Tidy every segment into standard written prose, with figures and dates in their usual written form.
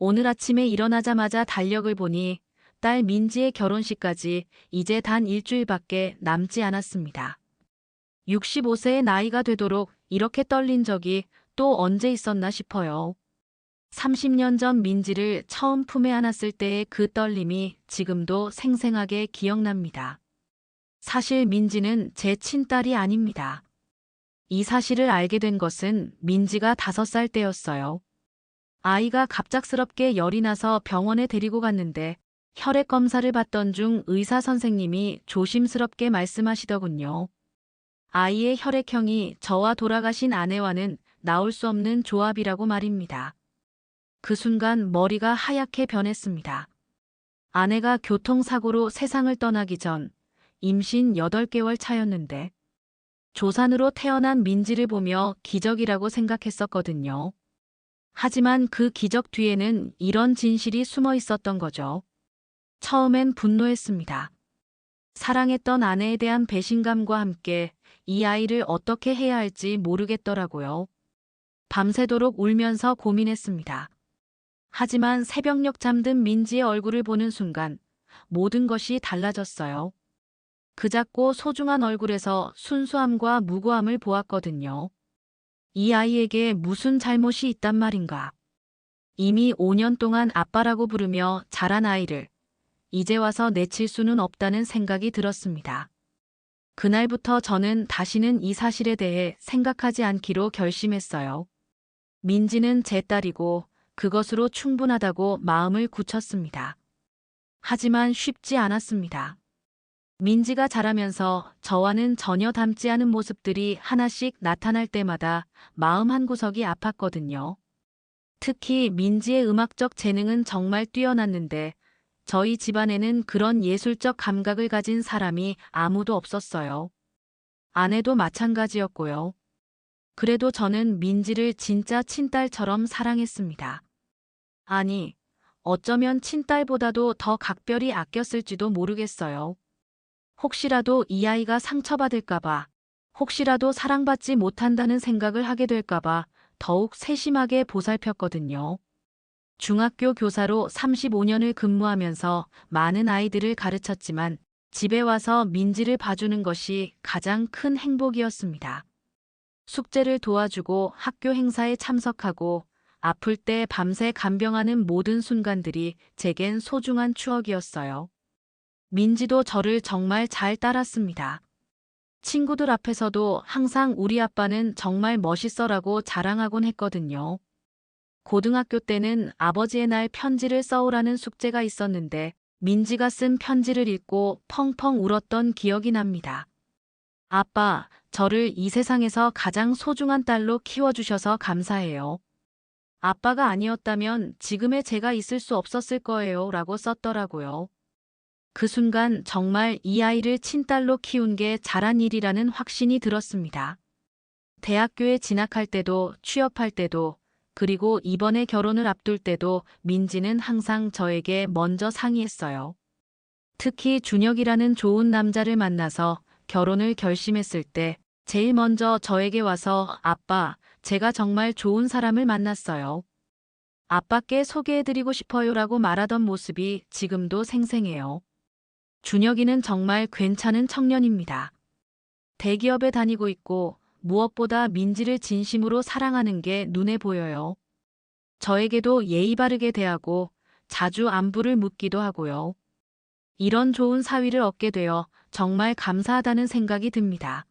오늘 아침에 일어나자마자 달력을 보니 딸 민지의 결혼식까지 이제 단 일주일밖에 남지 않았습니다. 65세의 나이가 되도록 이렇게 떨린 적이 또 언제 있었나 싶어요. 30년 전 민지를 처음 품에 안았을 때의 그 떨림이 지금도 생생하게 기억납니다. 사실 민지는 제 친딸이 아닙니다. 이 사실을 알게 된 것은 민지가 5살 때였어요. 아이가 갑작스럽게 열이 나서 병원에 데리고 갔는데 혈액 검사를 받던 중 의사 선생님이 조심스럽게 말씀하시더군요. 아이의 혈액형이 저와 돌아가신 아내와는 나올 수 없는 조합이라고 말입니다. 그 순간 머리가 하얗게 변했습니다. 아내가 교통사고로 세상을 떠나기 전 임신 8개월 차였는데 조산으로 태어난 민지를 보며 기적이라고 생각했었거든요. 하지만 그 기적 뒤에는 이런 진실이 숨어 있었던 거죠. 처음엔 분노했습니다. 사랑했던 아내에 대한 배신감과 함께 이 아이를 어떻게 해야 할지 모르겠더라고요. 밤새도록 울면서 고민했습니다. 하지만 새벽녘 잠든 민지의 얼굴을 보는 순간 모든 것이 달라졌어요. 그 작고 소중한 얼굴에서 순수함과 무고함을 보았거든요. 이 아이에게 무슨 잘못이 있단 말인가. 이미 5년 동안 아빠라고 부르며 자란 아이를 이제 와서 내칠 수는 없다는 생각이 들었습니다. 그날부터 저는 다시는 이 사실에 대해 생각하지 않기로 결심했어요. 민지는 제 딸이고 그것으로 충분하다고 마음을 굳혔습니다. 하지만 쉽지 않았습니다. 민지가 자라면서 저와는 전혀 닮지 않은 모습들이 하나씩 나타날 때마다 마음 한구석이 아팠거든요. 특히 민지의 음악적 재능은 정말 뛰어났는데 저희 집안에는 그런 예술적 감각을 가진 사람이 아무도 없었어요. 아내도 마찬가지였고요. 그래도 저는 민지를 진짜 친딸처럼 사랑했습니다. 아니, 어쩌면 친딸보다도 더 각별히 아꼈을지도 모르겠어요. 혹시라도 이 아이가 상처받을까봐, 혹시라도 사랑받지 못한다는 생각을 하게 될까봐 더욱 세심하게 보살폈거든요. 중학교 교사로 35년을 근무하면서 많은 아이들을 가르쳤지만 집에 와서 민지를 봐주는 것이 가장 큰 행복이었습니다. 숙제를 도와주고 학교 행사에 참석하고 아플 때 밤새 간병하는 모든 순간들이 제겐 소중한 추억이었어요. 민지도 저를 정말 잘 따랐습니다. 친구들 앞에서도 항상 우리 아빠는 정말 멋있어라고 자랑하곤 했거든요. 고등학교 때는 아버지의 날 편지를 써오라는 숙제가 있었는데 민지가 쓴 편지를 읽고 펑펑 울었던 기억이 납니다. 아빠, 저를 이 세상에서 가장 소중한 딸로 키워주셔서 감사해요. 아빠가 아니었다면 지금의 제가 있을 수 없었을 거예요 라고 썼더라고요. 그 순간 정말 이 아이를 친딸로 키운 게 잘한 일이라는 확신이 들었습니다. 대학교에 진학할 때도 취업할 때도 그리고 이번에 결혼을 앞둘 때도 민지는 항상 저에게 먼저 상의했어요. 특히 준혁이라는 좋은 남자를 만나서 결혼을 결심했을 때 제일 먼저 저에게 와서 아빠, 제가 정말 좋은 사람을 만났어요. 아빠께 소개해드리고 싶어요라고 말하던 모습이 지금도 생생해요. 준혁이는 정말 괜찮은 청년입니다. 대기업에 다니고 있고 무엇보다 민지를 진심으로 사랑하는 게 눈에 보여요. 저에게도 예의 바르게 대하고 자주 안부를 묻기도 하고요. 이런 좋은 사위를 얻게 되어 정말 감사하다는 생각이 듭니다.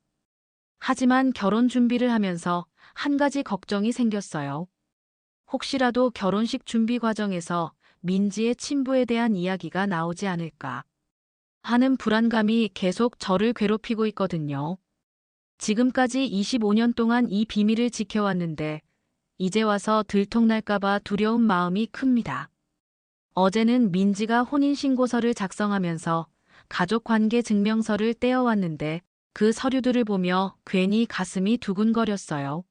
하지만 결혼 준비를 하면서 한 가지 걱정이 생겼어요. 혹시라도 결혼식 준비 과정에서 민지의 친부에 대한 이야기가 나오지 않을까 하는 불안감이 계속 저를 괴롭히고 있거든요. 지금까지 25년 동안 이 비밀을 지켜왔는데 이제 와서 들통날까봐 두려운 마음이 큽니다. 어제는 민지가 혼인신고서를 작성하면서 가족관계 증명서를 떼어왔는데 그 서류들을 보며 괜히 가슴이 두근거렸어요.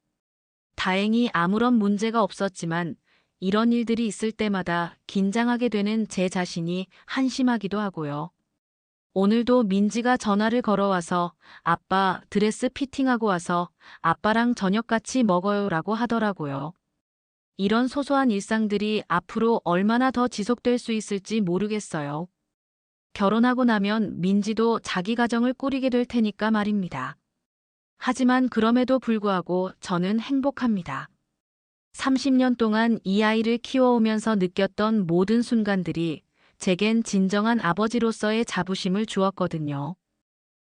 다행히 아무런 문제가 없었지만 이런 일들이 있을 때마다 긴장하게 되는 제 자신이 한심하기도 하고요. 오늘도 민지가 전화를 걸어와서 아빠 드레스 피팅하고 와서 아빠랑 저녁 같이 먹어요라고 하더라고요. 이런 소소한 일상들이 앞으로 얼마나 더 지속될 수 있을지 모르겠어요. 결혼하고 나면 민지도 자기 가정을 꾸리게 될 테니까 말입니다. 하지만 그럼에도 불구하고 저는 행복합니다. 30년 동안 이 아이를 키워오면서 느꼈던 모든 순간들이 제겐 진정한 아버지로서의 자부심을 주었거든요.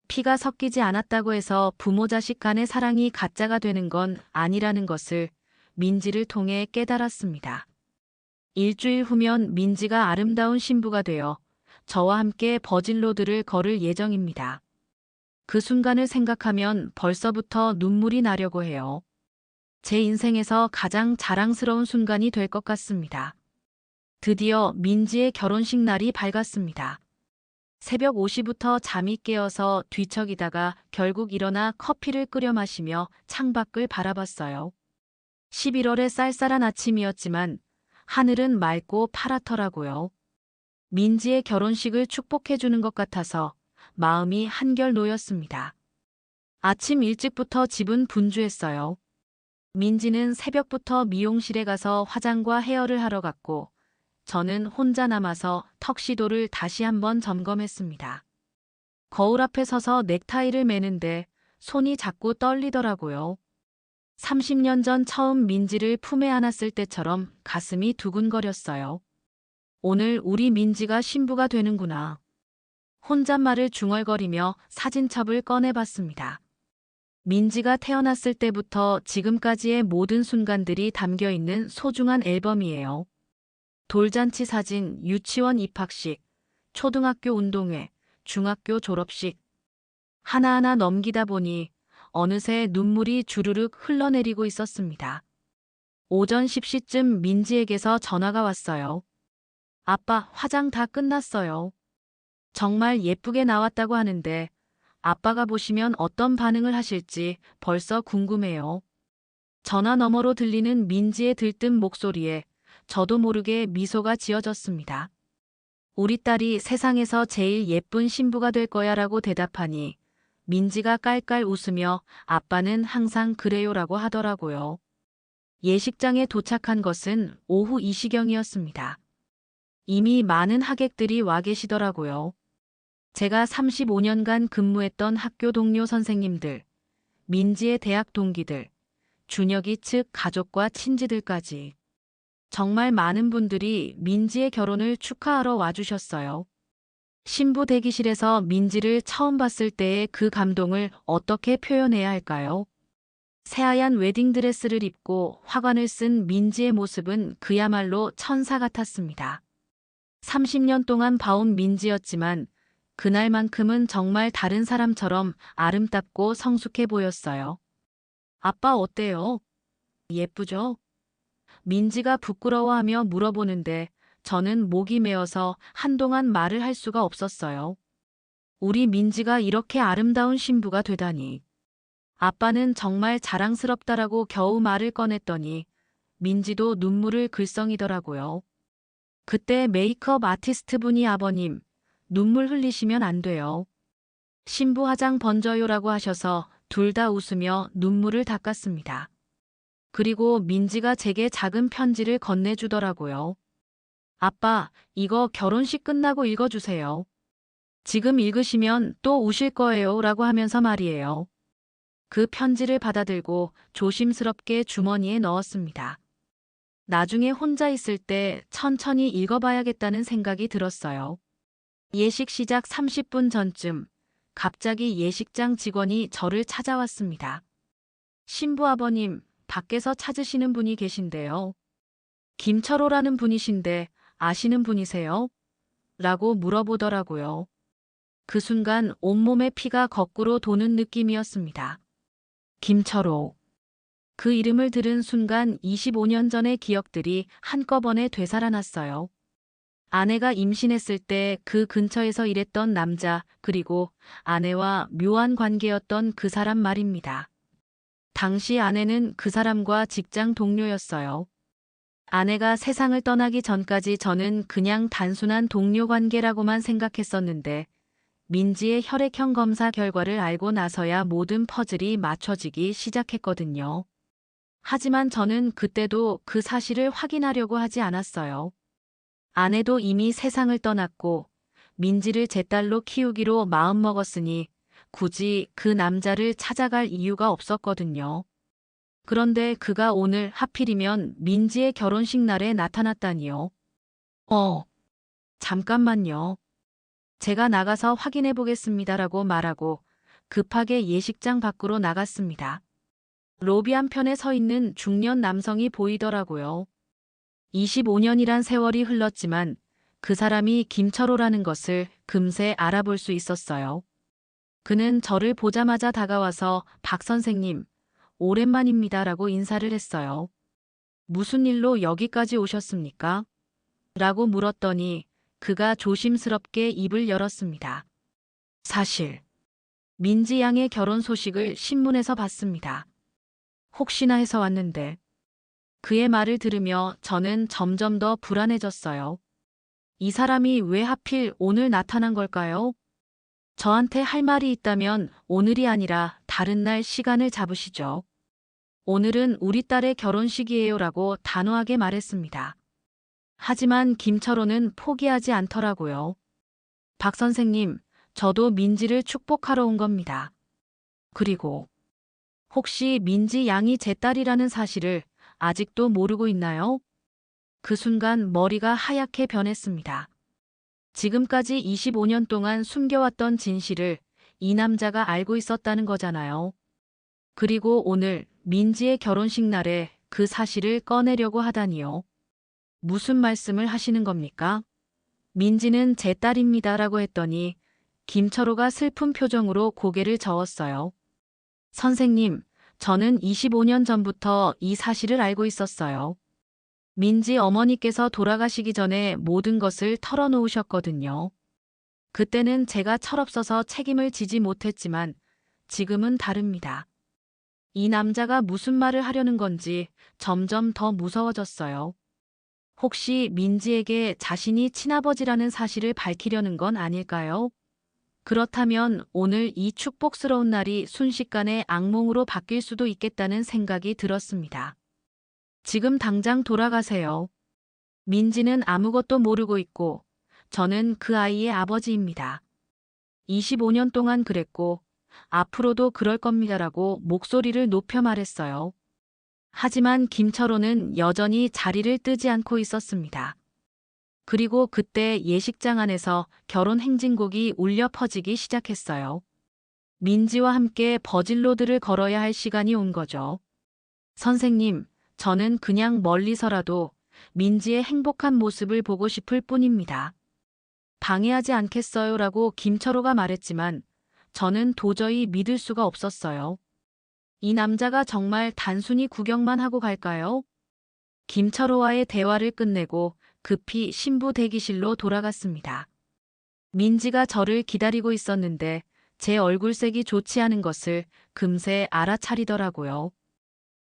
피가 섞이지 않았다고 해서 부모 자식 간의 사랑이 가짜가 되는 건 아니라는 것을 민지를 통해 깨달았습니다. 일주일 후면 민지가 아름다운 신부가 되어 저와 함께 버진로드를 걸을 예정입니다. 그 순간을 생각하면 벌써부터 눈물이 나려고 해요. 제 인생에서 가장 자랑스러운 순간이 될 것 같습니다. 드디어 민지의 결혼식 날이 밝았습니다. 새벽 5시부터 잠이 깨어서 뒤척이다가 결국 일어나 커피를 끓여 마시며 창밖을 바라봤어요. 11월의 쌀쌀한 아침이었지만 하늘은 맑고 파랗더라고요. 민지의 결혼식을 축복해주는 것 같아서 마음이 한결 놓였습니다. 아침 일찍부터 집은 분주했어요. 민지는 새벽부터 미용실에 가서 화장과 헤어를 하러 갔고 저는 혼자 남아서 턱시도를 다시 한번 점검했습니다. 거울 앞에 서서 넥타이를 매는데 손이 자꾸 떨리더라고요. 30년 전 처음 민지를 품에 안았을 때처럼 가슴이 두근거렸어요. 오늘 우리 민지가 신부가 되는구나. 혼잣말을 중얼거리며 사진첩을 꺼내봤습니다. 민지가 태어났을 때부터 지금까지의 모든 순간들이 담겨 있는 소중한 앨범이에요. 돌잔치 사진, 유치원 입학식, 초등학교 운동회, 중학교 졸업식. 하나하나 넘기다 보니 어느새 눈물이 주르륵 흘러내리고 있었습니다. 오전 10시쯤 민지에게서 전화가 왔어요. 아빠, 화장 다 끝났어요. 정말 예쁘게 나왔다고 하는데 아빠가 보시면 어떤 반응을 하실지 벌써 궁금해요. 전화 너머로 들리는 민지의 들뜬 목소리에 저도 모르게 미소가 지어졌습니다. 우리 딸이 세상에서 제일 예쁜 신부가 될 거야라고 대답하니 민지가 깔깔 웃으며 아빠는 항상 그래요라고 하더라고요. 예식장에 도착한 것은 오후 2시경이었습니다. 이미 많은 하객들이 와 계시더라고요. 제가 35년간 근무했던 학교 동료 선생님들, 민지의 대학 동기들, 준혁이 측 가족과 친지들까지. 정말 많은 분들이 민지의 결혼을 축하하러 와주셨어요. 신부 대기실에서 민지를 처음 봤을 때의 그 감동을 어떻게 표현해야 할까요? 새하얀 웨딩드레스를 입고 화관을 쓴 민지의 모습은 그야말로 천사 같았습니다. 30년 동안 봐온 민지였지만 그날만큼은 정말 다른 사람처럼 아름답고 성숙해 보였어요. 아빠 어때요? 예쁘죠? 민지가 부끄러워하며 물어보는데 저는 목이 메어서 한동안 말을 할 수가 없었어요. 우리 민지가 이렇게 아름다운 신부가 되다니. 아빠는 정말 자랑스럽다라고 겨우 말을 꺼냈더니 민지도 눈물을 글썽이더라고요. 그때 메이크업 아티스트 분이 아버님, 눈물 흘리시면 안 돼요. 신부 화장 번져요라고 하셔서 둘 다 웃으며 눈물을 닦았습니다. 그리고 민지가 제게 작은 편지를 건네주더라고요. 아빠, 이거 결혼식 끝나고 읽어주세요. 지금 읽으시면 또 우실 거예요 라고 하면서 말이에요. 그 편지를 받아들고 조심스럽게 주머니에 넣었습니다. 나중에 혼자 있을 때 천천히 읽어봐야겠다는 생각이 들었어요. 예식 시작 30분 전쯤 갑자기 예식장 직원이 저를 찾아왔습니다. 신부 아버님, 밖에서 찾으시는 분이 계신데요. 김철호라는 분이신데 아시는 분이세요? 라고 물어보더라고요. 그 순간 온몸에 피가 거꾸로 도는 느낌이었습니다. 김철호. 그 이름을 들은 순간 25년 전의 기억들이 한꺼번에 되살아났어요. 아내가 임신했을 때 그 근처에서 일했던 남자, 그리고 아내와 묘한 관계였던 그 사람 말입니다. 당시 아내는 그 사람과 직장 동료였어요. 아내가 세상을 떠나기 전까지 저는 그냥 단순한 동료 관계라고만 생각했었는데 민지의 혈액형 검사 결과를 알고 나서야 모든 퍼즐이 맞춰지기 시작했거든요. 하지만 저는 그때도 그 사실을 확인하려고 하지 않았어요. 아내도 이미 세상을 떠났고 민지를 제 딸로 키우기로 마음먹었으니 굳이 그 남자를 찾아갈 이유가 없었거든요. 그런데 그가 오늘 하필이면 민지의 결혼식 날에 나타났다니요. 어, 잠깐만요. 제가 나가서 확인해 보겠습니다라고 말하고 급하게 예식장 밖으로 나갔습니다. 로비 한편에 서 있는 중년 남성이 보이더라고요. 25년이란 세월이 흘렀지만 그 사람이 김철호라는 것을 금세 알아볼 수 있었어요. 그는 저를 보자마자 다가와서 박 선생님, 오랜만입니다라고 인사를 했어요. 무슨 일로 여기까지 오셨습니까? 라고 물었더니 그가 조심스럽게 입을 열었습니다. 사실, 민지 양의 결혼 소식을 신문에서 봤습니다. 혹시나 해서 왔는데, 그의 말을 들으며 저는 점점 더 불안해졌어요. 이 사람이 왜 하필 오늘 나타난 걸까요? 저한테 할 말이 있다면 오늘이 아니라 다른 날 시간을 잡으시죠. 오늘은 우리 딸의 결혼식이에요라고 단호하게 말했습니다. 하지만 김철호는 포기하지 않더라고요. 박 선생님, 저도 민지를 축복하러 온 겁니다. 그리고 혹시 민지 양이 제 딸이라는 사실을 아직도 모르고 있나요? 그 순간 머리가 하얗게 변했습니다. 지금까지 25년 동안 숨겨왔던 진실을 이 남자가 알고 있었다는 거잖아요. 그리고 오늘 민지의 결혼식 날에 그 사실을 꺼내려고 하다니요. 무슨 말씀을 하시는 겁니까? 민지는 제 딸입니다라고 했더니 김철호가 슬픈 표정으로 고개를 저었어요. 선생님, 저는 25년 전부터 이 사실을 알고 있었어요. 민지 어머니께서 돌아가시기 전에 모든 것을 털어놓으셨거든요. 그때는 제가 철없어서 책임을 지지 못했지만 지금은 다릅니다. 이 남자가 무슨 말을 하려는 건지 점점 더 무서워졌어요. 혹시 민지에게 자신이 친아버지라는 사실을 밝히려는 건 아닐까요? 그렇다면 오늘 이 축복스러운 날이 순식간에 악몽으로 바뀔 수도 있겠다는 생각이 들었습니다. 지금 당장 돌아가세요. 민지는 아무것도 모르고 있고 저는 그 아이의 아버지입니다. 25년 동안 그랬고 앞으로도 그럴 겁니다라고 목소리를 높여 말했어요. 하지만 김철호는 여전히 자리를 뜨지 않고 있었습니다. 그리고 그때 예식장 안에서 결혼 행진곡이 울려 퍼지기 시작했어요. 민지와 함께 버질로드를 걸어야 할 시간이 온 거죠. 선생님, 저는 그냥 멀리서라도 민지의 행복한 모습을 보고 싶을 뿐입니다. 방해하지 않겠어요라고 김철호가 말했지만 저는 도저히 믿을 수가 없었어요. 이 남자가 정말 단순히 구경만 하고 갈까요? 김철호와의 대화를 끝내고 급히 신부 대기실로 돌아갔습니다. 민지가 저를 기다리고 있었는데 제 얼굴색이 좋지 않은 것을 금세 알아차리더라고요.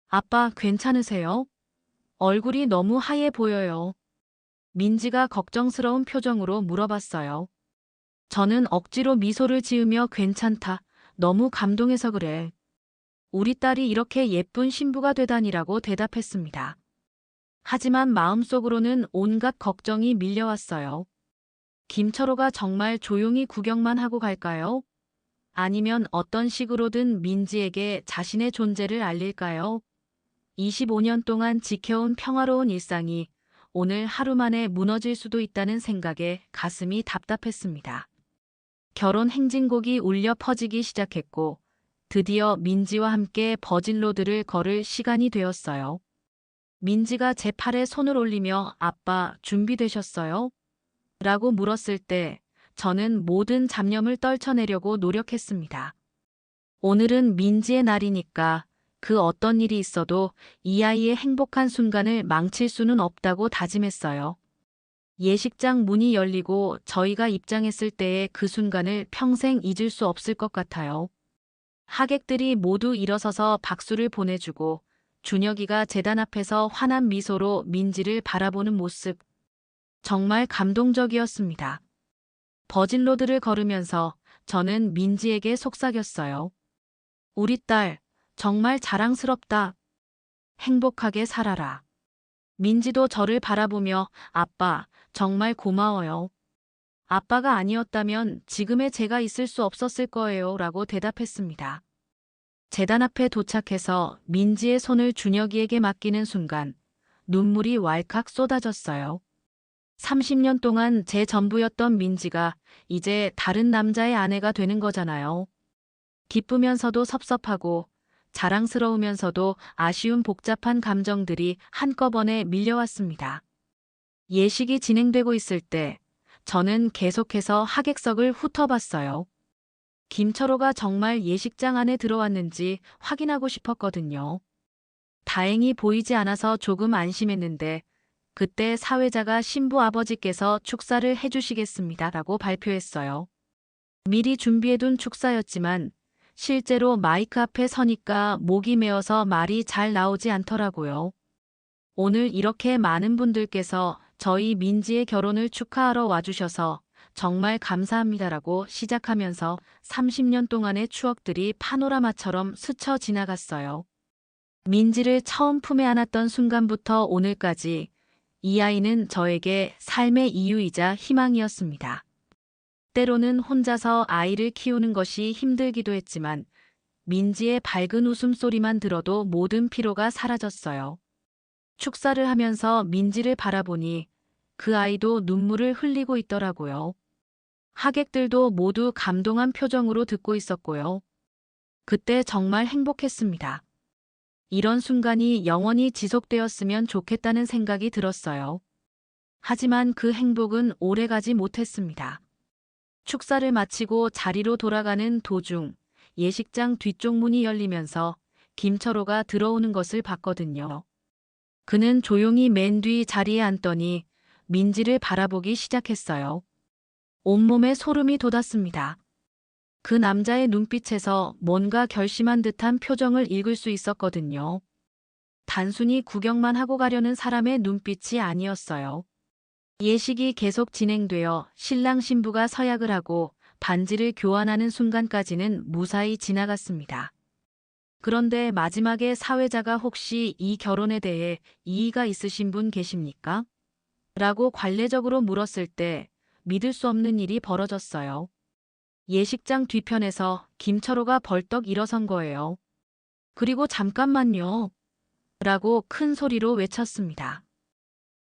아빠, 괜찮으세요? 얼굴이 너무 하얘 보여요. 민지가 걱정스러운 표정으로 물어봤어요. 저는 억지로 미소를 지으며 괜찮다. 너무 감동해서 그래. 우리 딸이 이렇게 예쁜 신부가 되다니라고 대답했습니다. 하지만 마음속으로는 온갖 걱정이 밀려왔어요. 김철호가 정말 조용히 구경만 하고 갈까요? 아니면 어떤 식으로든 민지에게 자신의 존재를 알릴까요? 25년 동안 지켜온 평화로운 일상이 오늘 하루 만에 무너질 수도 있다는 생각에 가슴이 답답했습니다. 결혼 행진곡이 울려 퍼지기 시작했고 드디어 민지와 함께 버질로드를 걸을 시간이 되었어요. 민지가 제 팔에 손을 올리며 아빠 준비되셨어요? 라고 물었을 때 저는 모든 잡념을 떨쳐내려고 노력했습니다. 오늘은 민지의 날이니까 그 어떤 일이 있어도 이 아이의 행복한 순간을 망칠 수는 없다고 다짐했어요. 예식장 문이 열리고 저희가 입장했을 때의 그 순간을 평생 잊을 수 없을 것 같아요. 하객들이 모두 일어서서 박수를 보내주고 준혁이가 제단 앞에서 환한 미소로 민지를 바라보는 모습. 정말 감동적이었습니다. 버질로드를 걸으면서 저는 민지에게 속삭였어요. 우리 딸, 정말 자랑스럽다. 행복하게 살아라. 민지도 저를 바라보며 아빠, 정말 고마워요. 아빠가 아니었다면 지금의 제가 있을 수 없었을 거예요. 라고 대답했습니다. 재단 앞에 도착해서 민지의 손을 준혁이에게 맡기는 순간 눈물이 왈칵 쏟아졌어요. 30년 동안 제 전부였던 민지가 이제 다른 남자의 아내가 되는 거잖아요. 기쁘면서도 섭섭하고 자랑스러우면서도 아쉬운 복잡한 감정들이 한꺼번에 밀려왔습니다. 예식이 진행되고 있을 때 저는 계속해서 하객석을 훑어봤어요. 김철호가 정말 예식장 안에 들어왔는지 확인하고 싶었거든요. 다행히 보이지 않아서 조금 안심했는데 그때 사회자가 신부 아버지께서 축사를 해주시겠습니다라고 발표했어요. 미리 준비해둔 축사였지만 실제로 마이크 앞에 서니까 목이 메어서 말이 잘 나오지 않더라고요. 오늘 이렇게 많은 분들께서 저희 민지의 결혼을 축하하러 와주셔서 정말 감사합니다라고 시작하면서 30년 동안의 추억들이 파노라마처럼 스쳐 지나갔어요. 민지를 처음 품에 안았던 순간부터 오늘까지 이 아이는 저에게 삶의 이유이자 희망이었습니다. 때로는 혼자서 아이를 키우는 것이 힘들기도 했지만 민지의 밝은 웃음소리만 들어도 모든 피로가 사라졌어요. 축사를 하면서 민지를 바라보니 그 아이도 눈물을 흘리고 있더라고요. 하객들도 모두 감동한 표정으로 듣고 있었고요. 그때 정말 행복했습니다. 이런 순간이 영원히 지속되었으면 좋겠다는 생각이 들었어요. 하지만 그 행복은 오래가지 못했습니다. 축사를 마치고 자리로 돌아가는 도중 예식장 뒤쪽 문이 열리면서 김철호가 들어오는 것을 봤거든요. 그는 조용히 맨 뒤 자리에 앉더니 민지를 바라보기 시작했어요. 온몸에 소름이 돋았습니다. 그 남자의 눈빛에서 뭔가 결심한 듯한 표정을 읽을 수 있었거든요. 단순히 구경만 하고 가려는 사람의 눈빛이 아니었어요. 예식이 계속 진행되어 신랑 신부가 서약을 하고 반지를 교환하는 순간까지는 무사히 지나갔습니다. 그런데 마지막에 사회자가 혹시 이 결혼에 대해 이의가 있으신 분 계십니까? 라고 관례적으로 물었을 때 믿을 수 없는 일이 벌어졌어요. 예식장 뒤편에서 김철호가 벌떡 일어선 거예요. 그리고 잠깐만요. 라고 큰 소리로 외쳤습니다.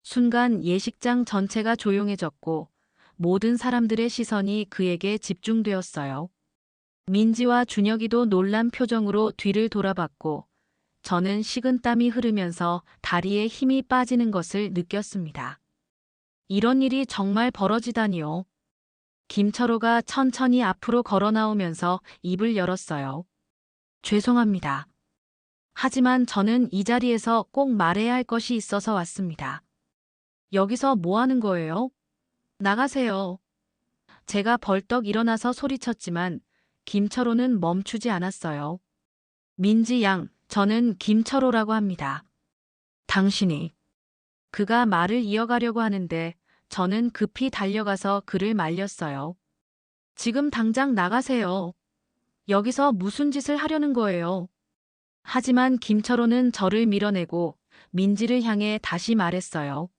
순간 예식장 전체가 조용해졌고 모든 사람들의 시선이 그에게 집중되었어요. 민지와 준혁이도 놀란 표정으로 뒤를 돌아봤고 저는 식은땀이 흐르면서 다리에 힘이 빠지는 것을 느꼈습니다. 이런 일이 정말 벌어지다니요. 김철호가 천천히 앞으로 걸어 나오면서 입을 열었어요. 죄송합니다. 하지만 저는 이 자리에서 꼭 말해야 할 것이 있어서 왔습니다. 여기서 뭐 하는 거예요? 나가세요. 제가 벌떡 일어나서 소리쳤지만 김철호는 멈추지 않았어요. 민지 양, 저는 김철호라고 합니다. 당신이. 그가 말을 이어가려고 하는데 저는 급히 달려가서 그를 말렸어요. 지금 당장 나가세요. 여기서 무슨 짓을 하려는 거예요? 하지만 김철호는 저를 밀어내고 민지를 향해 다시 말했어요.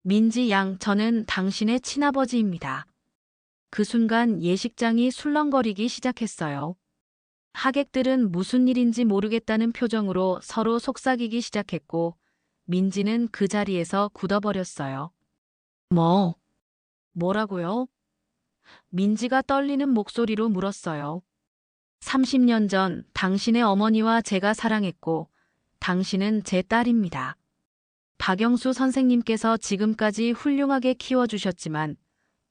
민지 양, 저는 당신의 친아버지입니다. 그 순간 예식장이 술렁거리기 시작했어요. 하객들은 무슨 일인지 모르겠다는 표정으로 서로 속삭이기 시작했고 민지는 그 자리에서 굳어버렸어요. 뭐라고요? 민지가 떨리는 목소리로 물었어요. 30년 전 당신의 어머니와 제가 사랑했고 당신은 제 딸입니다. 박영수 선생님께서 지금까지 훌륭하게 키워주셨지만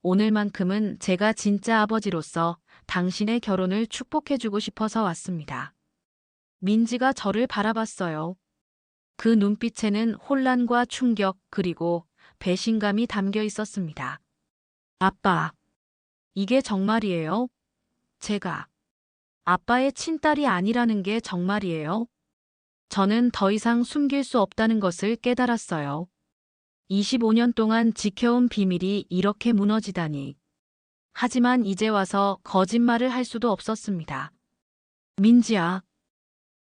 오늘만큼은 제가 진짜 아버지로서 당신의 결혼을 축복해주고 싶어서 왔습니다. 민지가 저를 바라봤어요. 그 눈빛에는 혼란과 충격 그리고 배신감이 담겨 있었습니다. 아빠, 이게 정말이에요? 제가 아빠의 친딸이 아니라는 게 정말이에요? 저는 더 이상 숨길 수 없다는 것을 깨달았어요. 25년 동안 지켜온 비밀이 이렇게 무너지다니. 하지만 이제 와서 거짓말을 할 수도 없었습니다. 민지야,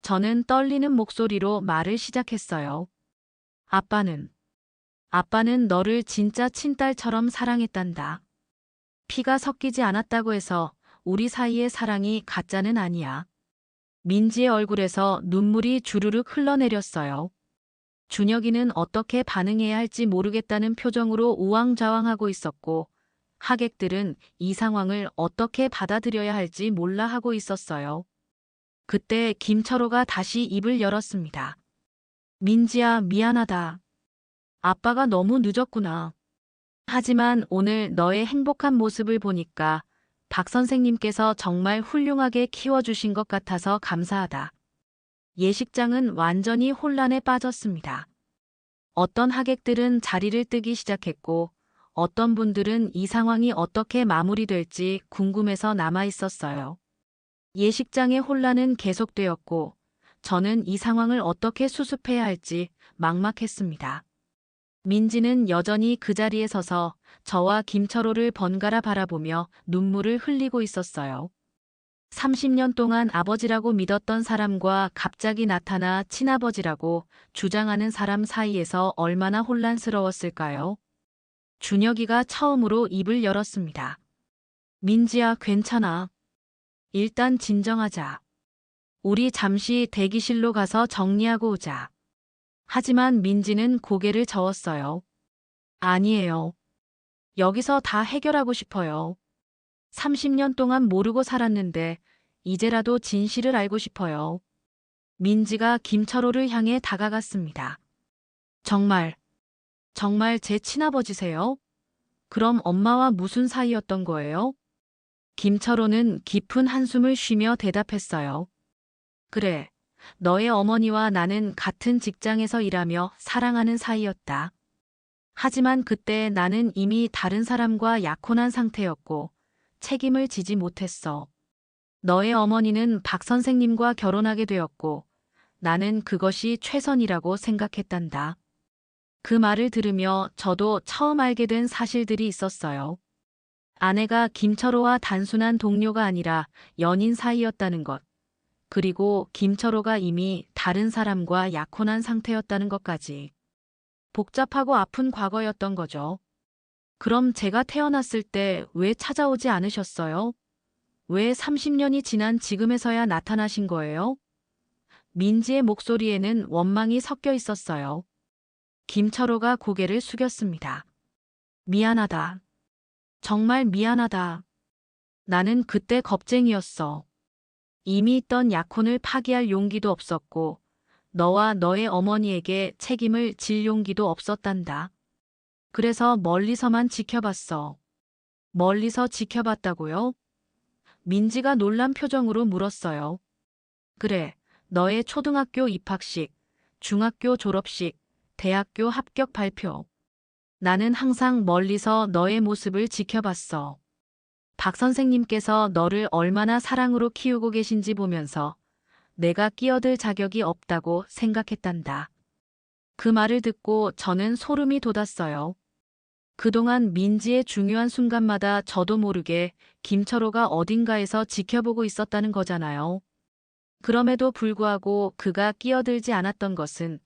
저는 떨리는 목소리로 말을 시작했어요. 아빠는 너를 진짜 친딸처럼 사랑했단다. 피가 섞이지 않았다고 해서 우리 사이의 사랑이 가짜는 아니야. 민지의 얼굴에서 눈물이 주르륵 흘러내렸어요. 준혁이는 어떻게 반응해야 할지 모르겠다는 표정으로 우왕좌왕하고 있었고, 하객들은 이 상황을 어떻게 받아들여야 할지 몰라 하고 있었어요. 그때 김철호가 다시 입을 열었습니다. 민지야, 미안하다. 아빠가 너무 늦었구나. 하지만 오늘 너의 행복한 모습을 보니까 박 선생님께서 정말 훌륭하게 키워주신 것 같아서 감사하다. 예식장은 완전히 혼란에 빠졌습니다. 어떤 하객들은 자리를 뜨기 시작했고, 어떤 분들은 이 상황이 어떻게 마무리될지 궁금해서 남아 있었어요. 예식장의 혼란은 계속되었고, 저는 이 상황을 어떻게 수습해야 할지 막막했습니다. 민지는 여전히 그 자리에 서서 저와 김철호를 번갈아 바라보며 눈물을 흘리고 있었어요. 30년 동안 아버지라고 믿었던 사람과 갑자기 나타나 친아버지라고 주장하는 사람 사이에서 얼마나 혼란스러웠을까요? 준혁이가 처음으로 입을 열었습니다. 민지야, 괜찮아. 일단 진정하자. 우리 잠시 대기실로 가서 정리하고 오자. 하지만 민지는 고개를 저었어요. 아니에요. 여기서 다 해결하고 싶어요. 30년 동안 모르고 살았는데 이제라도 진실을 알고 싶어요. 민지가 김철호를 향해 다가갔습니다. 정말 제 친아버지세요? 그럼 엄마와 무슨 사이였던 거예요? 김철호는 깊은 한숨을 쉬며 대답했어요. 그래, 너의 어머니와 나는 같은 직장에서 일하며 사랑하는 사이였다. 하지만 그때 나는 이미 다른 사람과 약혼한 상태였고 책임을 지지 못했어. 너의 어머니는 박 선생님과 결혼하게 되었고 나는 그것이 최선이라고 생각했단다. 그 말을 들으며 저도 처음 알게 된 사실들이 있었어요. 아내가 김철호와 단순한 동료가 아니라 연인 사이였다는 것. 그리고 김철호가 이미 다른 사람과 약혼한 상태였다는 것까지. 복잡하고 아픈 과거였던 거죠. 그럼 제가 태어났을 때 왜 찾아오지 않으셨어요? 왜 30년이 지난 지금에서야 나타나신 거예요? 민지의 목소리에는 원망이 섞여 있었어요. 김철호가 고개를 숙였습니다. 미안하다. 정말 미안하다. 나는 그때 겁쟁이였어. 이미 있던 약혼을 파기할 용기도 없었고 너와 너의 어머니에게 책임을 질 용기도 없었단다. 그래서 멀리서만 지켜봤어. 멀리서 지켜봤다고요? 민지가 놀란 표정으로 물었어요. 그래, 너의 초등학교 입학식, 중학교 졸업식, 대학교 합격 발표. 나는 항상 멀리서 너의 모습을 지켜봤어. 박 선생님께서 너를 얼마나 사랑으로 키우고 계신지 보면서 내가 끼어들 자격이 없다고 생각했단다. 그 말을 듣고 저는 소름이 돋았어요. 그동안 민지의 중요한 순간마다 저도 모르게 김철호가 어딘가에서 지켜보고 있었다는 거잖아요. 그럼에도 불구하고 그가 끼어들지 않았던 것은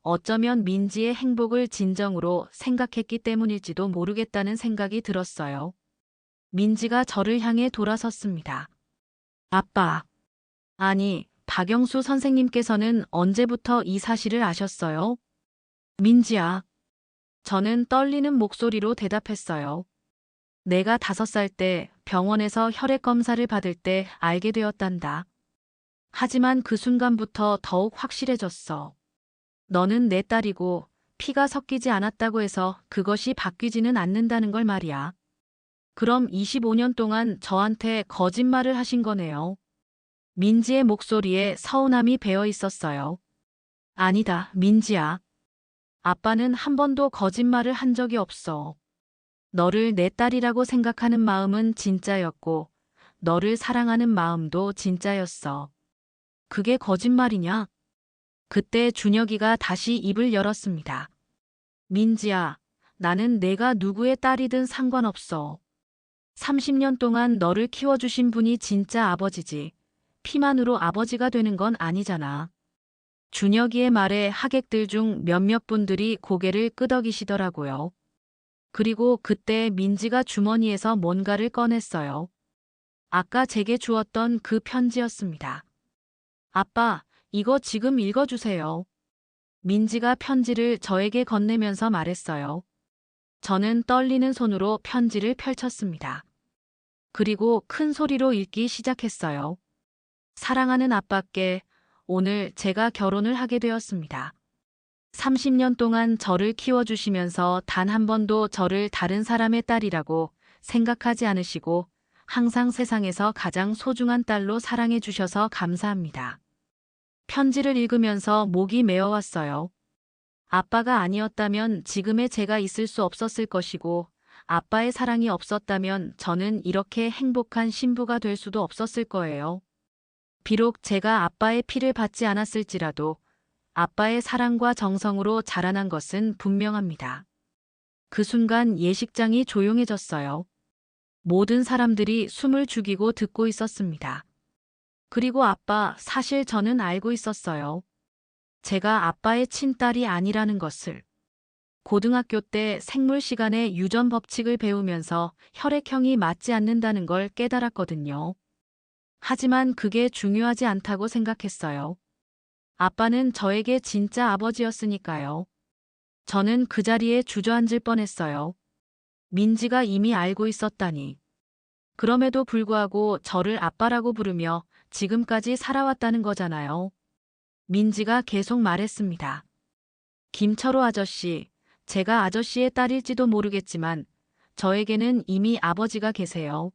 어쩌면 민지의 행복을 진정으로 생각했기 때문일지도 모르겠다는 생각이 들었어요. 민지가 저를 향해 돌아섰습니다. 아빠. 아니, 박영수 선생님께서는 언제부터 이 사실을 아셨어요? 민지야. 저는 떨리는 목소리로 대답했어요. 내가 5살 때 병원에서 혈액 검사를 받을 때 알게 되었단다. 하지만 그 순간부터 더욱 확실해졌어. 너는 내 딸이고 피가 섞이지 않았다고 해서 그것이 바뀌지는 않는다는 걸 말이야. 그럼 25년 동안 저한테 거짓말을 하신 거네요. 민지의 목소리에 서운함이 배어 있었어요. 아니다, 민지야. 아빠는 한 번도 거짓말을 한 적이 없어. 너를 내 딸이라고 생각하는 마음은 진짜였고, 너를 사랑하는 마음도 진짜였어. 그게 거짓말이냐? 그때 준혁이가 다시 입을 열었습니다. 민지야, 나는 내가 누구의 딸이든 상관없어. 30년 동안 너를 키워주신 분이 진짜 아버지지. 피만으로 아버지가 되는 건 아니잖아. 준혁이의 말에 하객들 중 몇몇 분들이 고개를 끄덕이시더라고요. 그리고 그때 민지가 주머니에서 뭔가를 꺼냈어요. 아까 제게 주었던 그 편지였습니다. 아빠, 이거 지금 읽어주세요. 민지가 편지를 저에게 건네면서 말했어요. 저는 떨리는 손으로 편지를 펼쳤습니다. 그리고 큰 소리로 읽기 시작했어요. 사랑하는 아빠께 오늘 제가 결혼을 하게 되었습니다. 30년 동안 저를 키워주시면서 단 한 번도 저를 다른 사람의 딸이라고 생각하지 않으시고 항상 세상에서 가장 소중한 딸로 사랑해 주셔서 감사합니다. 편지를 읽으면서 목이 메어왔어요. 아빠가 아니었다면 지금의 제가 있을 수 없었을 것이고 아빠의 사랑이 없었다면 저는 이렇게 행복한 신부가 될 수도 없었을 거예요. 비록 제가 아빠의 피를 받지 않았을지라도 아빠의 사랑과 정성으로 자라난 것은 분명합니다. 그 순간 예식장이 조용해졌어요. 모든 사람들이 숨을 죽이고 듣고 있었습니다. 그리고 아빠, 사실 저는 알고 있었어요. 제가 아빠의 친딸이 아니라는 것을. 고등학교 때 생물 시간에 유전 법칙을 배우면서 혈액형이 맞지 않는다는 걸 깨달았거든요. 하지만 그게 중요하지 않다고 생각했어요. 아빠는 저에게 진짜 아버지였으니까요. 저는 그 자리에 주저앉을 뻔했어요. 민지가 이미 알고 있었다니. 그럼에도 불구하고 저를 아빠라고 부르며 지금까지 살아왔다는 거잖아요. 민지가 계속 말했습니다. 김철호 아저씨, 제가 아저씨의 딸일지도 모르겠지만 저에게는 이미 아버지가 계세요.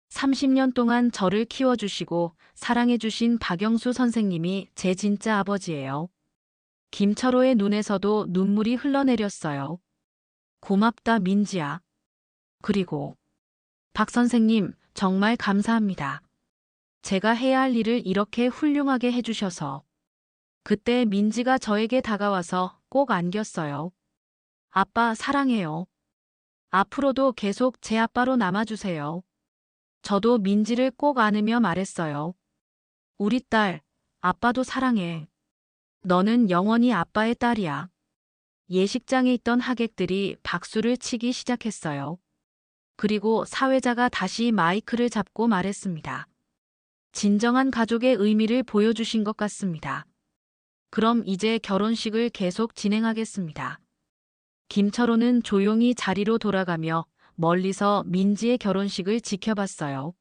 30년 동안 저를 키워주시고 사랑해주신 박영수 선생님이 제 진짜 아버지예요. 김철호의 눈에서도 눈물이 흘러내렸어요. 고맙다, 민지야. 그리고 박 선생님, 정말 감사합니다. 제가 해야 할 일을 이렇게 훌륭하게 해주셔서. 그때 민지가 저에게 다가와서 꼭 안겼어요. 아빠 사랑해요. 앞으로도 계속 제 아빠로 남아주세요. 저도 민지를 꼭 안으며 말했어요. 우리 딸, 아빠도 사랑해. 너는 영원히 아빠의 딸이야. 예식장에 있던 하객들이 박수를 치기 시작했어요. 그리고 사회자가 다시 마이크를 잡고 말했습니다. 진정한 가족의 의미를 보여주신 것 같습니다. 그럼 이제 결혼식을 계속 진행하겠습니다. 김철호는 조용히 자리로 돌아가며 멀리서 민지의 결혼식을 지켜봤어요.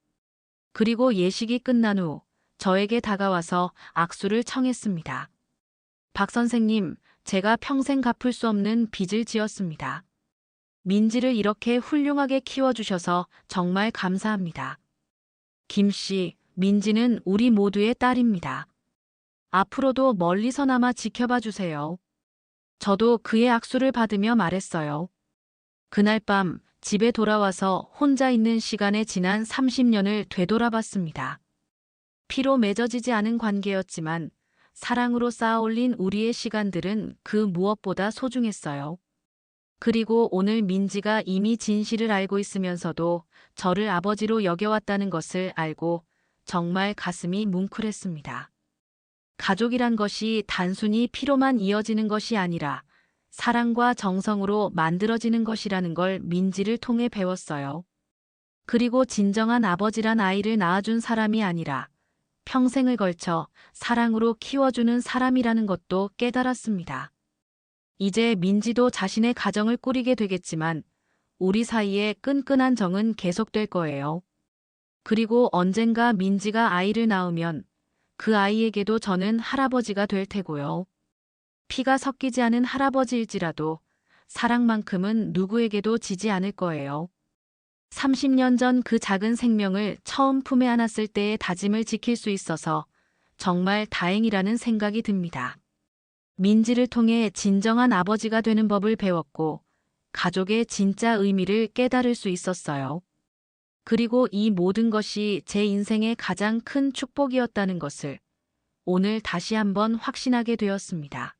그리고 예식이 끝난 후 저에게 다가와서 악수를 청했습니다. 박 선생님, 제가 평생 갚을 수 없는 빚을 지었습니다. 민지를 이렇게 훌륭하게 키워주셔서 정말 감사합니다. 김 씨, 민지는 우리 모두의 딸입니다. 앞으로도 멀리서나마 지켜봐 주세요. 저도 그의 악수를 받으며 말했어요. 그날 밤 집에 돌아와서 혼자 있는 시간에 지난 30년을 되돌아봤습니다. 피로 맺어지지 않은 관계였지만 사랑으로 쌓아올린 우리의 시간들은 그 무엇보다 소중했어요. 그리고 오늘 민지가 이미 진실을 알고 있으면서도 저를 아버지로 여겨왔다는 것을 알고 정말 가슴이 뭉클했습니다. 가족이란 것이 단순히 피로만 이어지는 것이 아니라 사랑과 정성으로 만들어지는 것이라는 걸 민지를 통해 배웠어요. 그리고 진정한 아버지란 아이를 낳아준 사람이 아니라 평생을 걸쳐 사랑으로 키워주는 사람이라는 것도 깨달았습니다. 이제 민지도 자신의 가정을 꾸리게 되겠지만 우리 사이의 끈끈한 정은 계속될 거예요. 그리고 언젠가 민지가 아이를 낳으면 그 아이에게도 저는 할아버지가 될 테고요. 피가 섞이지 않은 할아버지일지라도 사랑만큼은 누구에게도 지지 않을 거예요. 30년 전 그 작은 생명을 처음 품에 안았을 때의 다짐을 지킬 수 있어서 정말 다행이라는 생각이 듭니다. 민지를 통해 진정한 아버지가 되는 법을 배웠고 가족의 진짜 의미를 깨달을 수 있었어요. 그리고 이 모든 것이 제 인생의 가장 큰 축복이었다는 것을 오늘 다시 한번 확신하게 되었습니다.